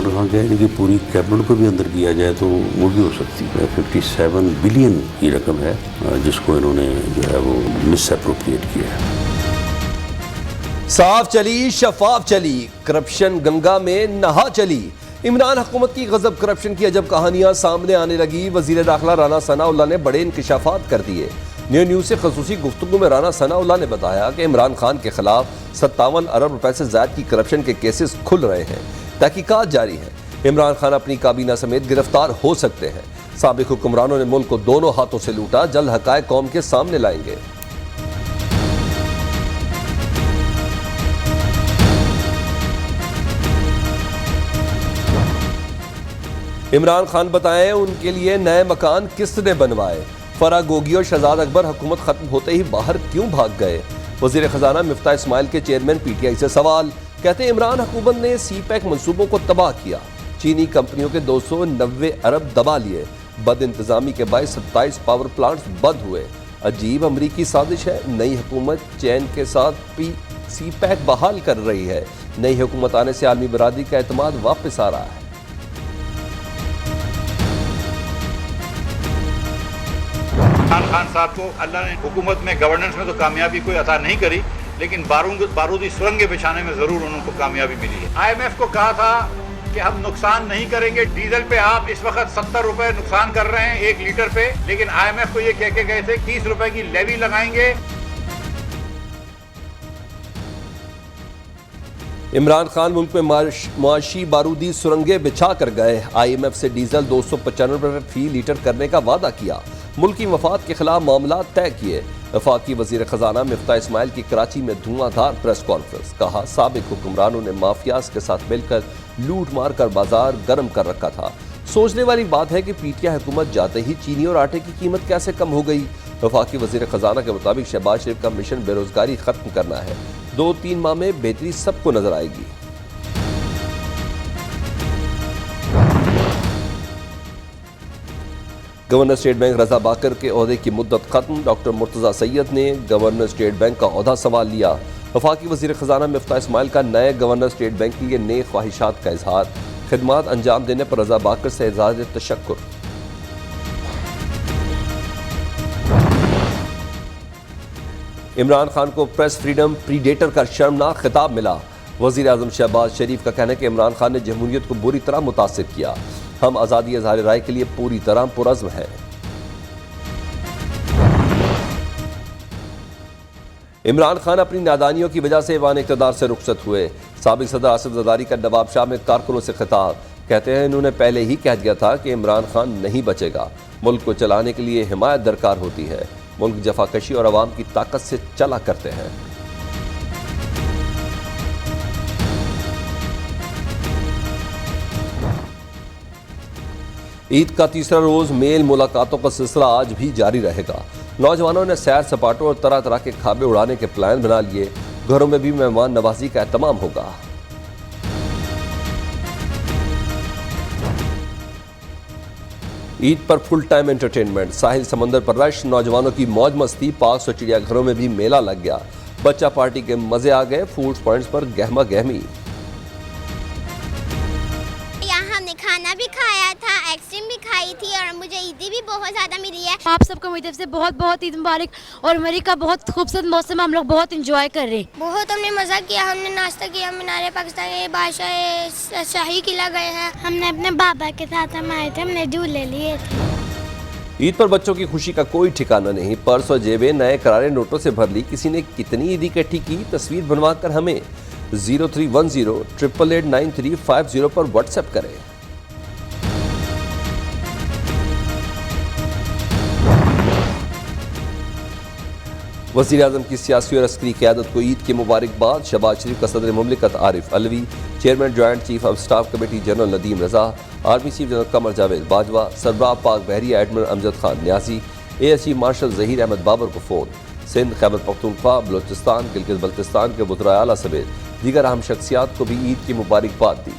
अगर वहाँ कहें कि पूरी कैबिनेट को भी अंदर किया जाए तो वो भी हो सकती है। 57 बिलियन की रकम है जिसको इन्होंने जो है वो मिसअप्रोप्रिएट किया है। साफ चली शफाफ चली, करप्शन गंगा में नहा चली। इमरान हुकूमत की गजब करप्शन की अजब कहानियां सामने आने लगी। वजीर दाखिला राना सनाउल्लाह ने बड़े इंकशाफात कर दिए। न्यूज़ से खसूसी गुफ्तगू में राना सनाउल्लाह ने बताया कि इमरान खान के खिलाफ 57 अरब रुपए से ज्यादा की करप्शन के केसेस खुल रहे हैं। तहकीकात जारी है। इमरान खान अपनी काबीना समेत गिरफ्तार हो सकते हैं। साबिक हुक्मरानों ने मुल्क को दोनों हाथों से लूटा, जल्द हकायक कौम के सामने लाएंगे। इमरान खान बताएं उनके लिए नए मकान किसने बनवाए। फराह गोगी और शहजाद अकबर हुकूमत खत्म होते ही बाहर क्यों भाग गए। वजीर खजाना मिफ्ता इस्माइल के चेयरमैन पीटीआई से सवाल। कहते हैं इमरान हुकूमत ने सीपैक मंसूबों को तबाह किया। चीनी कंपनियों के 290 अरब दबा लिए। बद इंतजामी के बायस 27 पावर प्लांट्स बंद हुए। अजीब अमरीकी साजिश है। नई हुकूमत चैन के साथ सीपैक बहाल कर रही है। नई हुकूमत आने से आलमी बरादरी का एतमाद वापस आ रहा है। इमरान खान साहब को अल्लाह ने हुकूमत में गवर्नेंस में तो कामयाबी कोई अता नहीं करी, लेकिन बारूदी सुरंगें बिछाने में जरूर उनको कामयाबी मिली है। IMF को कहा था कि हम नुकसान नहीं करेंगे। डीजल पे आप इस वक्त 70 रुपए नुकसान कर रहे हैं 1 लीटर पे, लेकिन IMF को ये कह के गए थे 30 रुपए की लेवी लगाएंगे। इमरान खान मुल्क में मुआशी बारूदी सुरंगें बिछा कर गए। IMF से डीजल 295 रुपए फी लीटर करने का वादा किया। मुल्की मफाद के खिलाफ मामला तय किए। वफाकी वजीर खजाना मिफ्ता इस्माइल की कराची में धुआंधार प्रेस कॉन्फ्रेंस। कहा साबिक हुक्मरानों ने माफियाज के साथ मिलकर लूट मार कर बाजार गर्म कर रखा था। सोचने वाली बात है कि पीटीआई हुकूमत जाते ही चीनी और आटे की कीमत कैसे कम हो गई। वफाकी वजीर खजाना के मुताबिक शहबाज शरीफ का मिशन बेरोजगारी खत्म करना है। 2-3 माह में बेहतरी सबको नजर आएगी। गवर्नर स्टेट बैंक रजा बाकर के ओहदे की मुद्दत खत्म। डॉक्टर मुर्तजा सैयद ने गवर्नर स्टेट बैंक का ओहदा संभाल लिया। वफाकी वजीर खजाना मिफ्ता इस्माइल का नए गवर्नर स्टेट बैंक के लिए नेक ख्वाहिशात का इजहार। खिदमात अंजाम देने पर रजा बाकर से इज़हार तशक्कुर। इमरान खान को प्रेस फ्रीडम प्रीडेटर का शर्मनाक खिताब मिला। वजीर आजम शहबाज शरीफ का कहना है कि इमरान खान ने जमहूरियत को बुरी तरह मुतासिर किया। हम आज़ादी इज़हार राय के लिए पूरी तरह पुरज़्म हैं। इमरान खान अपनी नादानियों की वजह से ऐवान इक़्तिदार से रुखसत हुए। साबिक सदर आसिफ ज़रदारी का नवाब शाह में कारकुनों से खिताब। कहते हैं इन्होंने पहले ही कह दिया था कि इमरान खान नहीं बचेगा। मुल्क को चलाने के लिए हिमायत दरकार होती है। मुल्क जफाकशी और अवाम की ताकत से चला करते हैं। ईद का तीसरा रोज मेल मुलाकातों का सिलसिला आज भी जारी रहेगा। नौजवानों ने सैर सपाटों और तरह तरह के खाबे उड़ाने के प्लान बना लिए। घरों में भी मेहमान नवाजी का एहतमाम होगा। ईद पर फुल टाइम एंटरटेनमेंट। साहिल समंदर पर रश, नौजवानों की मौज मस्ती। पार्क और चिड़ियाघरों में भी मेला लग गया। बच्चा पार्टी के मजे आ गए। फूड पॉइंट्स पर गहमा गहमी। खाना भी खाया था, आइसक्रीम भी खाई थी और मुझे ईदी भी बहुत ज़्यादा मिली है। आप सबको मेरी तरफ से बहुत बहुत ईद मुबारक। और अमेरिका का बहुत खूबसूरत मौसम हम लोग बहुत एंजॉय कर रहे हैं। बहुत हमने मज़ा किया, हमने नाश्ता किया, मीनार पाकिस्तान के बादशाह शाही किला गए हैं। हमने अपने बाबा के साथ हम आए थे, हमने झूले लिए थे। ईद पर बच्चों की खुशी का कोई ठिकाना नहीं। पर्स और जेबें नए करारे नोटों से भर ली। किसी ने कितनी ईदी इकट्ठी की, तस्वीर बनवाकर हमें 0310 888 9350 पर व्हाट्सएप करें। वज़ीर आज़म की सियासी और अस्करी क़यादत को ईद की मुबारकबाद। शहबाज शरीफ का सदर मुमलिकत Arif Alvi, chairman joint chief of staff committee general Nadeem Raza, army chief general Qamar Javed Bajwa, सरबराह पाक बहरिया admiral Amjad Khan Niazi, ASC marshal Zaheer Ahmed Babar को फ़ोन। सिंध, खैबर पख्तूनख्वा, बलोचिस्तान, गिलगित बल्तिस्तान के वज़राए आला समेत दीगर अहम शख्सियात को भी ईद की मुबारकबाद दी।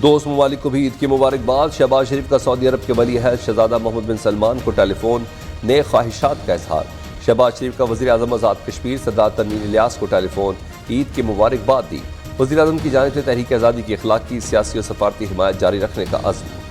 दोस्त ममालिक को भी ईद की मुबारकबाद। शहबाज शरीफ का सऊदी अरब के वली अहद शहजादा मोहम्मद बिन सलमान को टेलीफोन, नए ख्वाहिशात का इजहार। शहबाज शरीफ का वज़ीर आज़म आज़ाद कश्मीर सरदार तनवीर इलियास को टेलीफोन, ईद की मुबारकबाद दी। वज़ीर आज़म की जानिब से तहरीक आज़ादी की अखलाकी, सियासी और सफारती हिमायत जारी रखने का अज़्म।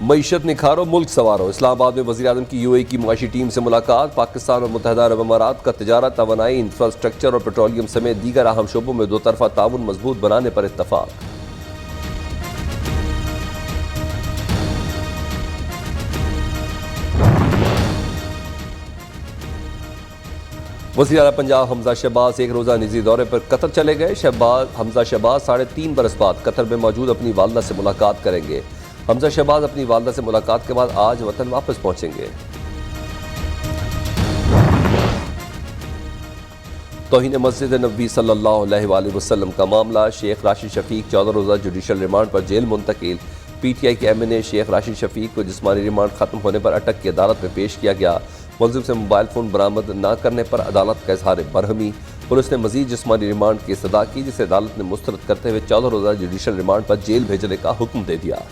मईशत निखारो, मुल्क सवारो। इस्लामाबाद में वज़ीर आज़म की UAE की मुआशी टीम से मुलाकात। पाकिस्तान और मुत्तहदा अरब अमारात का तिजारत, तवानाई, इंफ्रास्ट्रक्चर और पेट्रोलियम समेत दीगर अहम शोबों में दो तरफा ताउन मजबूत बनाने पर इत्तफाक। वज़ीर आला पंजाब हमजा शहबाज एक रोज़ा निजी दौरे पर कतर चले गए। हमजा शहबाज 3.5 बरस बाद कतर में मौजूद अपनी वालदा से मुलाकात करेंगे। हमजा शहबाज अपनी वालदा से मुलाकात के बाद आज वतन वापस पहुंचेंगे। तौहीन मस्जिद नबी सल्लल्लाहु अलैहि वसल्लम का मामला। शेख राशिद शफीक 14 रोज़ा जुडिशल रिमांड पर जेल मुंतकिल। PTI के MNA शेख राशिद शफीक को जिस्मानी रिमांड खत्म होने पर अटक की अदालत में पेश किया गया। मुलजिम से मोबाइल फ़ोन बरामद न करने पर अदालत का इजहार बरहमी। पुलिस ने मजीद जिस्मानी रिमांड की इस्तदा की, जिसे अदालत ने मुस्तरद करते हुए 14 रोज़ा जुडिशल रिमांड पर जेल भेजने का हुक्म दे दिया।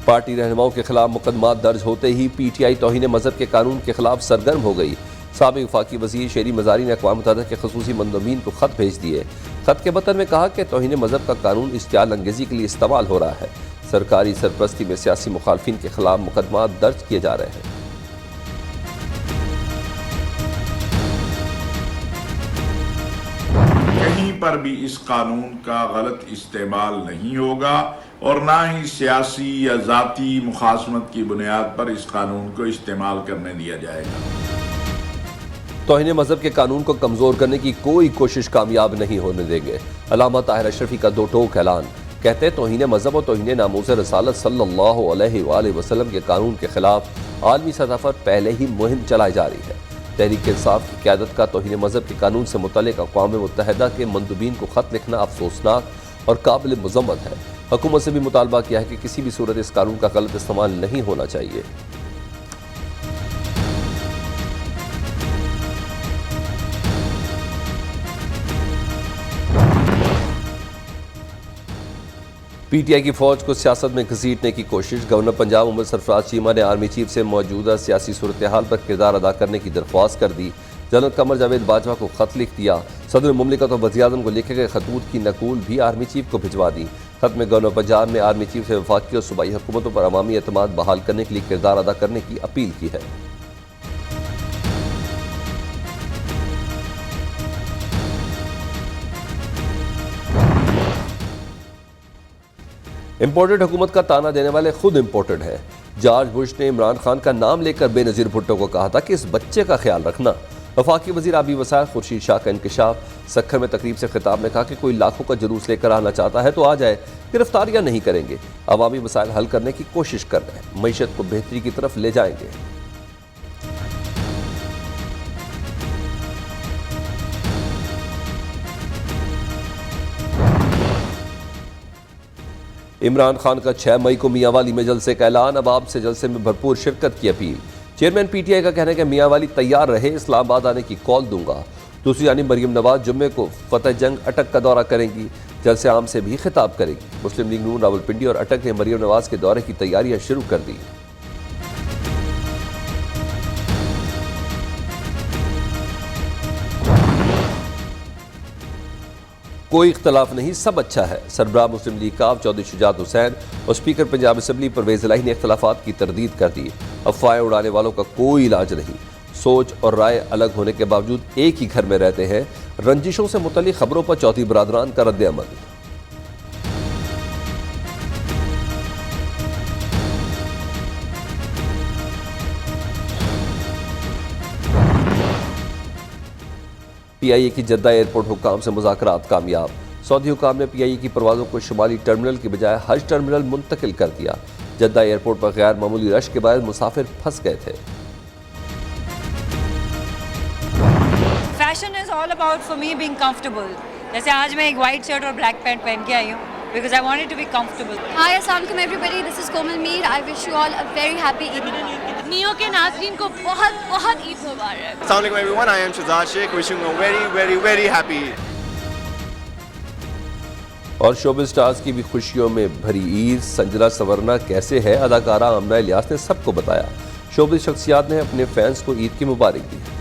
पार्टी रहनुमाओं के खिलाफ मुकदमा दर्ज होते ही PTI तौहीन मजहब के कानून के खिलाफ सरगर्म हो गई। साबिक वफाकी वज़ीर शेरी मज़ारी ने अक़वाम मुत्तहिदा के ख़ुसूसी मंदमीन को ख़त भेज दिए। ख़त के बतन में कहा कि तौहीन मजहब का कानून इश्तियाल अंगेज़ी के लिए इस्तेमाल हो रहा है। सरकारी सरपरस्ती में सियासी मुखालफिन के खिलाफ मुकदमा दर्ज किए जा रहे हैं। कहीं पर भी इस कानून का गलत इस्तेमाल नहीं होगा और ना ही सियासी या ज़ाती मुखासमत की बुनियाद पर इस कानून को इस्तेमाल करने दिया जाएगा। तौहीन मजहब के कानून को कमज़ोर करने की कोई कोशिश कामयाब नहीं होने देंगे। अल्लामा ताहिर अशरफी का दो टोक ऐलान। कहते हैं तौहीन मजहब और तौहीन नामूस रसालत सल्लल्लाहु अलैहि वसल्लम के कानून के खिलाफ आलमी सतह पर पहले ही मुहिम चलाई जा रही है। तहरीक इंसाफ की क़यादत का तौहीन मजहब के कानून से मुतल्लिक़ अक़वाम मुत्तहिदा के मंदूबीन को ख़त लिखना अफसोसनाक और काबिल मज़म्मत है। हुकूमत से भी मुतालबा किया है कि किसी भी सूरत इस कानून का गलत इस्तेमाल नहीं होना चाहिए। PTI की फौज को सियासत में घसीटने की कोशिश। गवर्नर पंजाब मोहम्मद सरफराज चीमा ने आर्मी चीफ से मौजूदा सियासी सूरत हाल पर किरदार अदा करने की दरख्वास्त कर दी। जनरल कमर जावेद बाजवा को खत लिख दिया। सदर मुमलिकत और वज़ीर आज़म को लिखे गए खतूत की नकूल भी आर्मी चीफ को भिजवा दी। खत में गवर्नर पंजाब ने आर्मी चीफ से वफाकी और सूबाई हुकूमतों पर अवामी एतमाद बहाल करने के लिए किरदार अदा करने की अपील की है। इम्पोर्टेड हुकूमत का ताना देने वाले खुद इम्पोर्टेड है। जॉर्ज बुश ने इमरान खान का नाम लेकर बेनज़ीर भुट्टो को कहा था कि इस बच्चे का ख्याल रखना। वफाकी वज़ीर आबी वसाइल खुर्शीद शाह का इंकशाफ। सखर में तकरीब से खिताब में कहा कि कोई लाखों का जुलूस लेकर आना चाहता है तो आ जाए, गिरफ्तारियां नहीं करेंगे। अवामी मसाइल हल करने की कोशिश कर रहे हैं, मईशत को बेहतरी की तरफ ले जाएंगे। इमरान खान का 6 मई को मियांवाली में जलसे का ऐलान। अब आपसे जलसे में भरपूर शिरकत की अपील। चेयरमैन PTI का कहना है कि मियांवाली तैयार रहे, इस्लामाबाद आने की कॉल दूंगा। दूसरी जानिब मरियम नवाज जुम्मे को फतेह जंग अटक का दौरा करेंगी, जलसे आम से भी खिताब करेंगी। मुस्लिम लीग नून रावलपिंडी और अटक ने मरियम नवाज के दौरे की तैयारियां शुरू कर दी। कोई इख्तलाफ नहीं, सब अच्छा है। सरबराह मुस्लिम लीग काफ चौधरी शुजात हुसैन और स्पीकर पंजाब असम्बली परवेज़ इलाही ने इख्तलाफात की तरदीद कर दी। अफवाहें उड़ाने वालों का कोई इलाज नहीं। सोच और राय अलग होने के बावजूद एक ही घर में रहते हैं। रंजिशों से मुतल्लिक़ खबरों पर चौथी बरादरान का रद्द अमल। PIA की जद्दा एयरपोर्ट हुकाम से मुज़ाकरात कामयाब। सऊदी हुकाम ने PIA की परवाज़ों को शुमाली टर्मिनल की बजाय हज टर्मिनल मुंतकिल कर दिया। जद्दा एयरपोर्ट पर गैर मामूली रश के बाद मुसाफिर फंस गए थे। Fashion is all about for me being comfortable. जैसे आज मैं एक वाइट शर्ट और ब्लैक पैंट पहन के आई हूँ, because I want it to be comfortable. Hi, Assalamualaikum everybody. This is Komal Mir. I wish you all a very happy Eid. Neo के नाज़रीन को बहुत बहुत ईद मुबारक। Assalamualaikum everyone. I am Shazad Sheikh wishing a very happy Eid. और showbiz stars की भी खुशियों में भरी ईद। संजना सवरना कैसे है, अदाकारा आमना इलियास ने सबको बताया। शोबिज़ शख्सियात ने अपने फैंस को ईद की मुबारक दी।